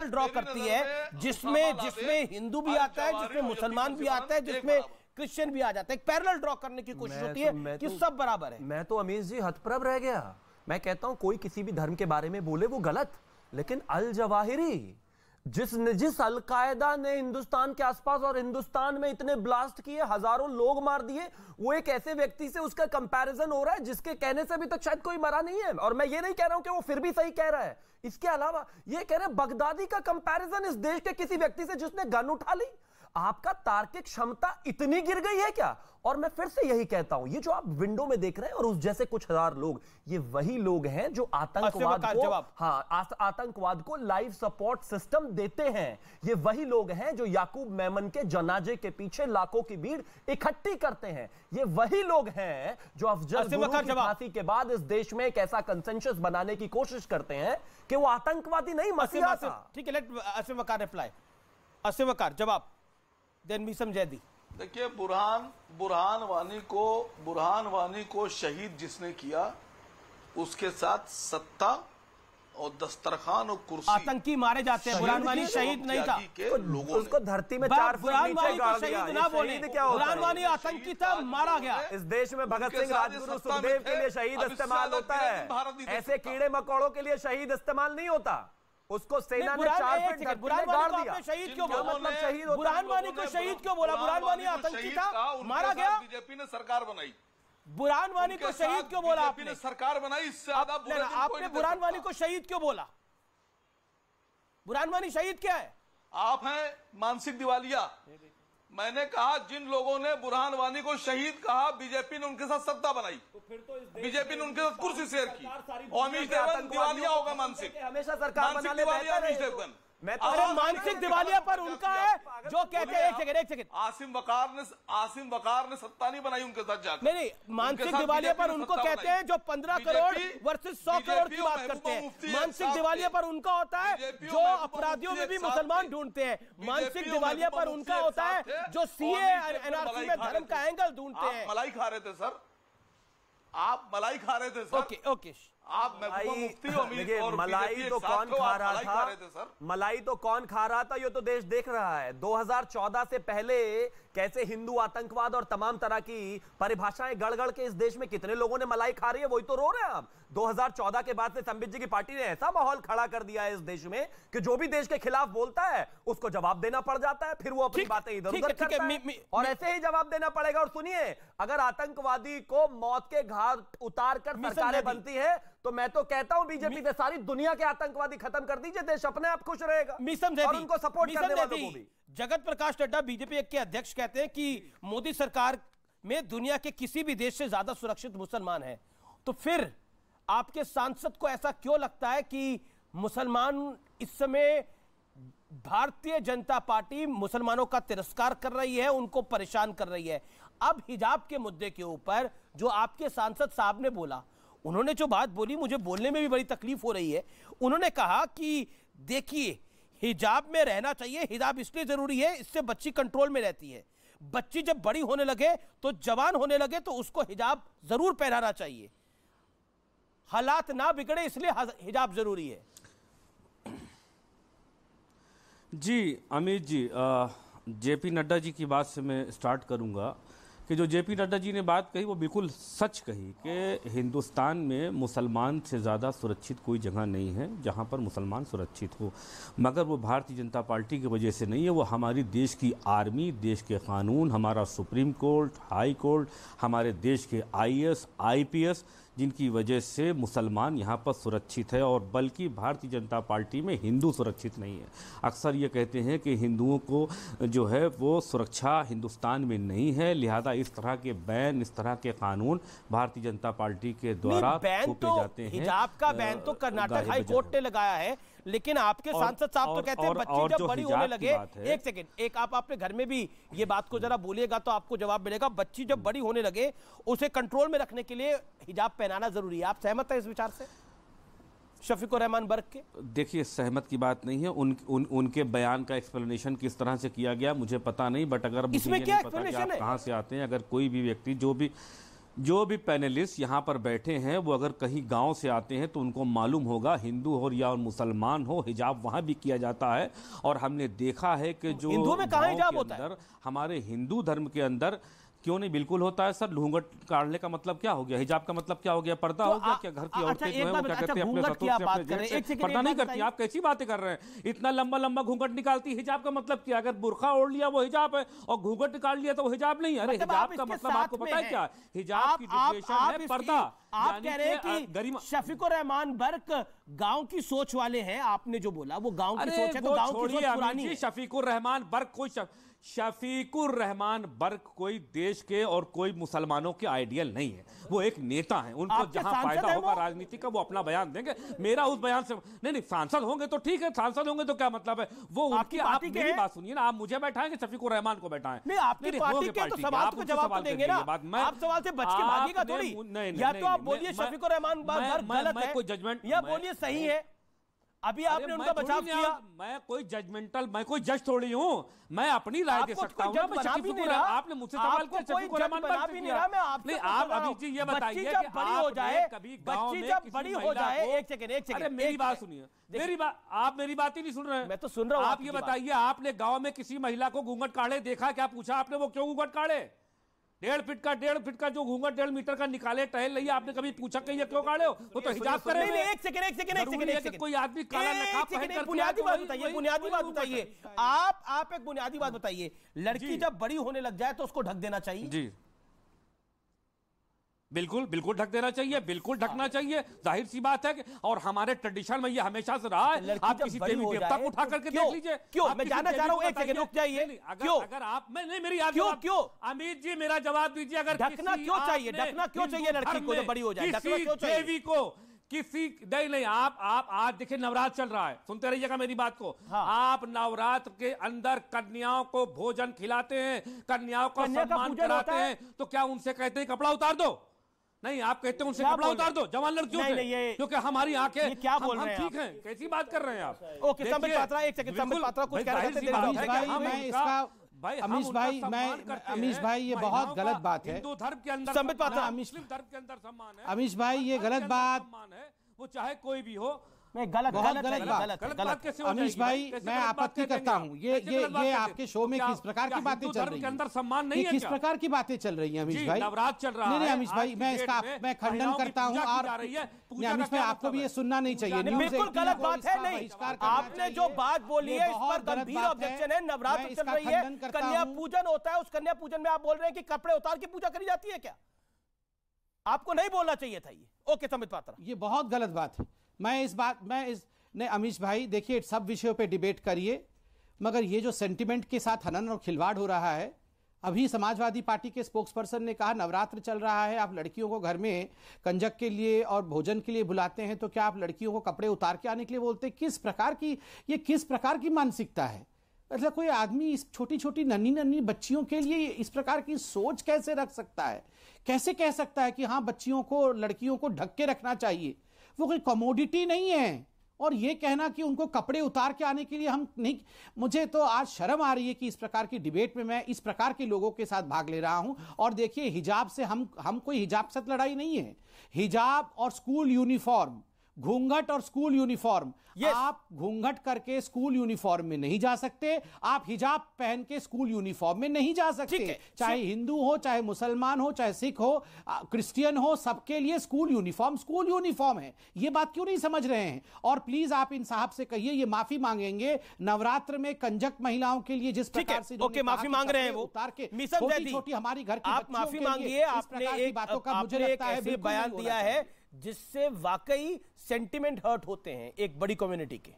Parallel draw करती है जिसमें हिंदू भी आता है, जिसमें मुसलमान भी आता है, जिसमें क्रिश्चियन भी आ जाता है। एक पैरेलल ड्रॉ करने की कोशिश होती है कि सब बराबर है। मैं तो अमीश जी हतप्रभ रह गया। मैं कहता हूं कोई किसी भी धर्म के बारे में बोले वो गलत, लेकिन अल जवाहिरी जिस अलकायदा ने हिंदुस्तान के आसपास और हिंदुस्तान में इतने ब्लास्ट किए, हजारों लोग मार दिए, वो एक ऐसे व्यक्ति से उसका कंपैरिजन हो रहा है जिसके कहने से अभी तक शायद कोई मरा नहीं है। और मैं ये नहीं कह रहा हूं कि वो फिर भी सही कह रहा है। इसके अलावा ये कह रहे हैं बगदादी का कंपैरिजन इस देश के किसी व्यक्ति से जिसने गन उठा ली। आपका तार्किक क्षमता इतनी गिर गई है क्या? और मैं फिर से यही कहता हूं, ये जो आप विंडो में देख रहे हैं और उस जैसे कुछ हजार लोग, ये वही लोग हैं जो आतंकवाद को लाइव सपोर्ट सिस्टम देते हैं। ये वही लोग हैं जो याकूब मेमन के जनाजे के पीछे लाखों की भीड़ इकट्ठी करते हैं। ये वही लोग हैं जो अफजल गुरु की फांसी के बाद इस देश में एक ऐसा कंसेंसस बनाने की कोशिश करते हैं कि वो आतंकवादी नहीं मसीहा था। ठीक है, लेट असीम वकार रिप्लाई। असीम वकार जवाब देन मीसम जैदी। देखिए, बुरहान वानी को शहीद जिसने किया, उसके साथ सत्ता और दस्तरखान और कुर्सी, आतंकी मारे जाते हैं। बुरहान वानी शहीद नहीं था, उसको धरती में 4 फुट नीचे गाड़ दिया। ना बोले बुरहान वानी आतंकी था, मारा गया। इस देश में भगत सिंह, राजगुरु, सुखदेव के लिए शहीद इस्तेमाल होता है, ऐसे कीड़े मकोड़ों के लिए शहीद इस्तेमाल नहीं होता। उसको सेना ने 4 फीट धरती में गाड़ दिया। शहीद क्यों बोला? मतलब शहीद होता है। बुरहान वानी को शहीद क्यों बोला? बुरहान वानी आतंकी था, मारा गया। बीजेपी ने सरकार बनाई। बुरहान वानी को शहीद क्यों बोला आपने? सरकार बनाई, इससे ज्यादा आपने बुरहान वानी को शहीद क्यों बोला? बुरहान वानी शहीद क्या है? आप हैं मानसिक दिवालिया। मैंने कहा जिन लोगों ने बुरहान वानी को शहीद कहा, बीजेपी ने उनके साथ सत्ता बनाई, तो बीजेपी ने उनके साथ कुर्सी शेयर की। और अमीश देवगन दिवालिया होगा मानसिक, हमेशा सरकार मानसिक दिवालिया अमीश देवगन। अरे मानसिक दिवालिया पर उनका है जो कहते हैं। एक सेकंड आसिम वकार ने सत्ता नहीं बनाई उनके साथ जाकर। नहीं, मानसिक दिवालिया पर उनको कहते हैं जो 15 करोड़ वर्सेस 100 करोड़ की बात करते हैं। मानसिक दिवालिया पर उनका होता है जो अपराधियों में भी मुसलमान ढूंढते हैं। मानसिक दिवालिया पर उनका होता है जो सीए एनआरसी में धर्म का एंगल ढूंढते हैं। मलाई खा रहे थे सर, आप मलाई खा रहे थे सर। ओके आप मुफ्ती हो। मलाई तो कौन खा रहा था? मलाई तो कौन खा रहा था ये तो देश देख रहा है। 2014 से पहले कैसे हिंदू आतंकवाद और तमाम तरह की परिभाषाएं गढ़ के इस देश में कितने लोगों ने मलाई खा रही है, वही तो रो रहे हैं आप। 2014 के बाद से संबित जी की पार्टी ने ऐसा माहौल खड़ा कर दिया है इस देश में कि जो भी देश के खिलाफ बोलता है उसको जवाब देना पड़ जाता है, फिर वो अपनी बातें इधर उधर करता है और ऐसे ही जवाब देना पड़ेगा। और सुनिए, अगर आतंकवादी को मौत के घाट उतार कर सरकारें बनती है तो मैं तो कहता हूं बीजेपी से सारी दुनिया के आतंकवादी खत्म कर दीजिए, देश अपने आप खुश रहेगा। और उनको सपोर्ट करने वालों को भी। जगत प्रकाश नड्डा बीजेपी के अध्यक्ष कहते हैं कि मोदी सरकार में दुनिया के किसी भी देश से ज्यादा सुरक्षित मुसलमान है। तो फिर आपके सांसद को ऐसा क्यों लगता है कि मुसलमान इस समय भारतीय जनता पार्टी मुसलमानों का तिरस्कार कर रही है, उनको परेशान कर रही है? अब हिजाब के मुद्दे के ऊपर जो आपके सांसद साहब ने बोला, उन्होंने जो बात बोली, मुझे बोलने में भी बड़ी तकलीफ हो रही है। उन्होंने कहा कि देखिए, हिजाब में रहना चाहिए। हिजाब इसलिए जरूरी है, इससे बच्ची कंट्रोल में रहती है। बच्ची जब बड़ी होने लगे तो जवान होने लगे तो उसको हिजाब जरूर पहनाना चाहिए। हालात ना बिगड़े इसलिए हिजाब जरूरी है। जी अमित जी, जेपी नड्डा जी की बात से मैं स्टार्ट करूंगा कि जो जेपी नड्डा जी ने बात कही वो बिल्कुल सच कही कि हिंदुस्तान में मुसलमान से ज़्यादा सुरक्षित कोई जगह नहीं है जहां पर मुसलमान सुरक्षित हो। मगर वो भारतीय जनता पार्टी की वजह से नहीं है, वो हमारी देश की आर्मी, देश के कानून, हमारा सुप्रीम कोर्ट, हाई कोर्ट, हमारे देश के IAS, IPS, जिनकी वजह से मुसलमान यहाँ पर सुरक्षित है। और बल्कि भारतीय जनता पार्टी में हिंदू सुरक्षित नहीं है। अक्सर ये कहते हैं कि हिंदुओं को जो है वो सुरक्षा हिंदुस्तान में नहीं है, लिहाजा इस तरह के बैन, इस तरह के कानून भारतीय जनता पार्टी के द्वारा थोपे जाते हैं। हिजाब का बैन तो कर्नाटक हाई कोर्ट ने लगाया है, लेकिन आपके सांसद साहब तो कहते हैं बच्ची जब बड़ी होने लगे। एक सेकंड, एक आप अपने घर में भी ये बात को जरा बोलिएगा तो आपको जवाब मिलेगा। बच्ची जब बड़ी होने लगे उसे कंट्रोल में रखने के लिए हिजाब पहनाना जरूरी है। आप सहमत हैं इस विचार से शफीकुर रहमान बर्क के? देखिए, सहमत की बात नहीं है। उनके बयान का एक्सप्लेनेशन किस तरह से किया गया मुझे पता नहीं, बट अगर इसमें क्या एक्सप्लेनेशन है? कहां से आते हैं, अगर कोई भी व्यक्ति जो भी जो भी पैनलिस्ट यहाँ पर बैठे हैं वो अगर कहीं गांव से आते हैं तो उनको मालूम होगा, हिंदू हो या मुसलमान हो, हिजाब वहां भी किया जाता है। और हमने देखा है कि जो हिंदू में कहाँ हिजाब होता है? हमारे हिंदू धर्म के अंदर क्यों नहीं, बिल्कुल होता है सर। घूंघट काटने का मतलब क्या हो गया? हिजाब का मतलब क्या हो गया? पर्दा हो गया क्या? घर की औरतें जो है वो क्या कहते हैं, अपने सतूर से अपने जेब से पर्दा नहीं करती। आप कैसी बातें कर रहे हैं? इतना लंबा लंबा घूंघट निकालती, हिजाब का मतलब क्या? अगर बुर्खा ओढ़ लिया वो हिजाब है और घूंघट निकाल लिया तो वो हिजाब नहीं है। अरे हिजाब का मतलब आपको पता है क्या? हिजाब की डेफिनेशन है पर्दा। आप कह रहे हैं कि शफीकुर रहमान बर्क गांव की सोच वाले हैं, आपने जो बोला वो गांव की सोच है, तो गांव की सोच पुरानी है। शफीकुर रहमान बर्क कोई शफीकुर रहमान बर्क कोई देश के और कोई मुसलमानों के आइडियल नहीं है, वो एक नेता है। उनको जहां फायदा होगा राजनीति का वो अपना बयान देंगे। मेरा उस बयान से नहीं, सांसद होंगे तो ठीक है, सांसद होंगे तो क्या मतलब है वो उनकी। आप मेरी बात सुनिए ना, आप मुझे बैठाएंगे, शफीकुर रहमान को बैठाएं। नहीं, आपकी पार्टी के तो सवाल को जवाब देंगे ना, आप सवाल से बच के भागेगा थोड़ी। या तो आप बोलिए शफीकुर रहमान गलत है, कोई जजमेंट या बोलिए सही है। अभी आपने उनका बचाव किया। मैं कोई जजमेंटल, मैं कोई जज थोड़ी हूँ, मैं अपनी राय दे सकता हूँ। आपने मुझसे सवाल किया, शफीकुर रहमान बना भी नहीं रहा। मैं आपसे आप अभी जी ये बताइए कि बड़ी हो जाए, कभी गांव में जब बड़ी हो जाए, एक सेकंड अरे मेरी बात सुनिए, मेरी बात, आप मेरी बात ही नहीं सुन रहे हैं। मैं तो सुन रहा हूँ। आप ये बताइए, आपने गाँव में किसी महिला को घूंघट काढ़े देखा? क्या पूछा आपने वो क्यों घूंघट काढ़े? 1.5 फीट का जो घूंघट 1.5 मीटर का निकाले टहल रही है, आपने कभी पूछा कि ये क्यों काढ़े हो? वो तो हिजाब कर रहे हैं। एक सेकंड कोई आदमी काला नकाब पहन कर बुनियादी बात बताइए, बुनियादी बात बताइए। आप एक बुनियादी बात बताइए, लड़की जब बड़ी होने लग जाए तो उसको ढक देना चाहिए? जी बिल्कुल, बिल्कुल ढक देना चाहिए, बिल्कुल ढकना चाहिए, जाहिर सी बात है। और हमारे ट्रेडिशन में ये हमेशा से रहा है। आप किसी देवी देवता को उठा करके देख लीजिए। क्यों? मैं जानना चाह रहा हूं, एक सेकंड रुक जाइए। क्यों? अगर आप नहीं मेरी क्यों अमित जी मेरा जवाब दीजिए। अगर ढकना क्यों चाहिए? ढकना क्यों चाहिए लड़की को जब बड़ी हो जाए? ढकना क्यों चाहिए देवी को? किसी नहीं, आप आज देखिए नवरात्र चल रहा है, सुनते रहिएगा मेरी बात को। आप नवरात्र के अंदर कन्याओं को भोजन खिलाते हैं, कन्याओं को सम्मान कराते हैं, तो क्या उनसे कहते हैं कपड़ा उतार दो? नहीं, आप कहते हैं उनसे कपड़ा उतार दो जवान लड़कियों से, क्योंकि हमारी आंखें क्या बोल रहे हैं? ठीक हैं, कैसी बात कर रहे हैं आप? ओके, संबित पात्रा, एक सेकंड, संबित पात्रा कुछ कह रहे थे। अमीश भाई ये बहुत गलत बात है। हिंदू धर्म के अंदर संबित पात्रा, मुस्लिम धर्म के अंदर सम्मान है। अमीश भाई ये गलत बात है, वो चाहे कोई भी हो। गलत बात। अमीश भाई मैं आपत्ति करता हूँ, ये आपके शो में किस प्रकार की बातें चल रही हैं? सम्मान नहीं है, किस प्रकार की बातें चल रही हैं अमीश भाई? नवरात्र चल रहा है। नहीं अमीश भाई, मैं खंडन करता हूँ। और अमीश भाई आपको भी ये सुनना नहीं चाहिए। बिल्कुल गलत बात है। नहीं, आपने जो बात बोली है इस पर गंभीर ऑब्जेक्शन है। नवरात्र चल रही है, कन्या पूजन होता है, उस कन्या पूजन में आप बोल रहे हैं कि कपड़े उतार के पूजा करी जाती है क्या? आपको नहीं बोलना चाहिए था ये। ओके संबित पात्रा, ये बहुत गलत बात है। नहीं अमीश भाई देखिए, सब विषयों पे डिबेट करिए, मगर ये जो सेंटिमेंट के साथ हनन और खिलवाड़ हो रहा है। अभी समाजवादी पार्टी के स्पोक्सपर्सन ने कहा नवरात्र चल रहा है, आप लड़कियों को घर में कंजक के लिए और भोजन के लिए बुलाते हैं, तो क्या आप लड़कियों को कपड़े उतार के आने के लिए बोलते हैं? किस प्रकार की मानसिकता है? मतलब कोई आदमी इस छोटी छोटी नन्ही बच्चियों के लिए इस प्रकार की सोच कैसे रख सकता है? कैसे कह सकता है कि हाँ बच्चियों को, लड़कियों को ढक के रखना चाहिए? वो कोई कमोडिटी नहीं है। और ये कहना कि उनको कपड़े उतार के आने के लिए हम नहीं, मुझे तो आज शर्म आ रही है कि इस प्रकार की डिबेट में मैं इस प्रकार के लोगों के साथ भाग ले रहा हूं। और देखिए, हिजाब से हम कोई हिजाब से लड़ाई नहीं है। हिजाब और स्कूल यूनिफॉर्म, घूंघट और स्कूल यूनिफॉर्म, आप घूंघट करके स्कूल यूनिफॉर्म में नहीं जा सकते, आप हिजाब पहन के स्कूल यूनिफॉर्म में नहीं जा सकते। चाहे हिंदू हो, चाहे मुसलमान हो, चाहे सिख हो, क्रिश्चियन हो, सबके लिए स्कूल यूनिफॉर्म है। ये बात क्यों नहीं समझ रहे हैं? और प्लीज आप इन साहब से कहिए, ये माफी मांगेंगे नवरात्र में कंजक महिलाओं के लिए जिस प्रकार से माफी मांग रहे हैं वो उतार के छोटी हमारी घर की आप माफी मांगिए। आपने एक बातों का मुझे लगता है बयान दिया है जिससे वाकई सेंटिमेंट हर्ट होते हैं एक बड़ी कम्युनिटी के।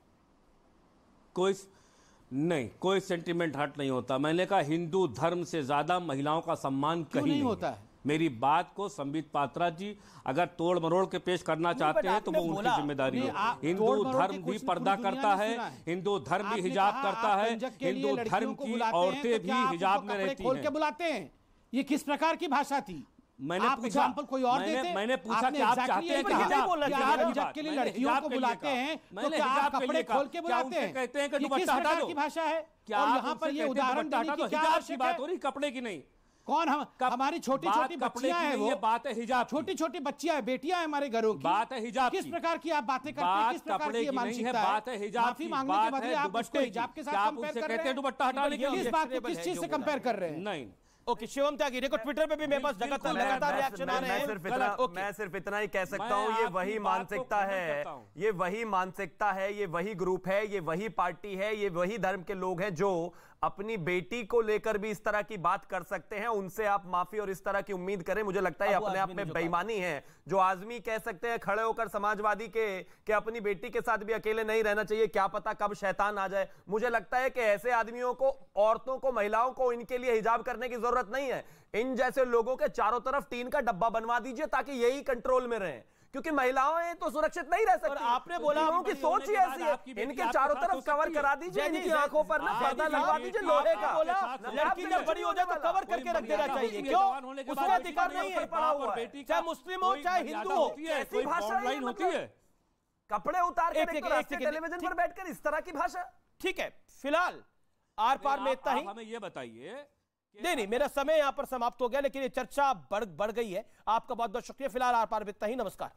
कोई सेंटिमेंट हर्ट नहीं होता। मैंने कहा हिंदू धर्म से ज्यादा महिलाओं का सम्मान कहीं नहीं होता है। मेरी बात को संबित पात्रा जी अगर तोड़ मरोड़ के पेश करना चाहते हैं तो वो उनकी जिम्मेदारी है। हिंदू धर्म भी पर्दा करता है, हिंदू धर्म भी हिजाब करता है, हिंदू धर्म की औरतें भी हिजाब में रहती हैं। खोल के बुलाते हैं, ये किस प्रकार की भाषा थी? मैंने पूछा, कोई और देते? मैंने पूछा कि आप चाहते हैं कि हिजाब के लिए लड़कियों को बुलाते हैं, तो क्या आप कपड़े खोल के बुलाते हैं? कहते हैं कि किस प्रकार की भाषा है? क्या यहाँ पर ये उदाहरण देने की क्या आवश्यकता बात हो रही? कपड़े की नहीं, कौन हमारी छोटी छोटी बच्चियां हैं, वो बात है हिजाब, छोटी छोटी बच्चियां हैं, बेटियां हैं हमारे घरों की, बात है हिजाब। किस प्रकार की आप बातें करते हैं, किस प्रकार की मानसिकता है? बात है हिजाब, माफी मांगने के बदले आप उसको हिजाब के साथ कंपेयर कर रहे हैं। दुपट्टा हटाने के लिए किस बात को, किस चीज से कंपेयर कर रहे हैं? नहीं। ओके, शिवम त्यागी, देखो ट्विटर पे भी मेरे पास लगातार रिएक्शन आ रहे हैं। मैं सिर्फ इतना ही कह सकता हूं, ये वही मानसिकता है, ये वही मानसिकता है, ये वही ग्रुप है, ये वही पार्टी है, ये वही धर्म के लोग हैं जो अपनी बेटी को लेकर भी इस तरह की बात कर सकते हैं। उनसे आप माफी और इस तरह की उम्मीद करें, मुझे लगता है अपने आप में बेईमानी है। जो आदमी कह सकते हैं खड़े होकर समाजवादी के अपनी बेटी के साथ भी अकेले नहीं रहना चाहिए, क्या पता कब शैतान आ जाए। मुझे लगता है कि ऐसे आदमियों को, औरतों को, महिलाओं को इनके लिए हिजाब करने की जरूरत नहीं है। इन जैसे लोगों के चारों तरफ टीन का डब्बा बनवा दीजिए ताकि यही कंट्रोल में रहें, क्योंकि महिलाएं तो सुरक्षित नहीं रह सकती। आपने बोला उनकी सोच ही ऐसी है, इनके चारों तरफ कवर करा दीजिए, इनकी आंखों पर ना पर्दा लगवा दीजिए लोहे का। लड़की जब बड़ी हो जाए तो कवर करके रख देना चाहिए, क्यों? उसका अधिकार नहीं है, चाहे मुस्लिम हो चाहे हिंदू हो। ऐसी भाषा होती है, कपड़े उतार के टेलीविजन पर बैठकर इस तरह की भाषा। ठीक है, फिलहाल आर पार में इतना ही। हमें ये बताइए। नहीं, मेरा समय यहां पर समाप्त हो गया, लेकिन ये चर्चा बढ़ गई है। आपका बहुत बहुत शुक्रिया। फिलहाल आर पार में इतना ही। नमस्कार।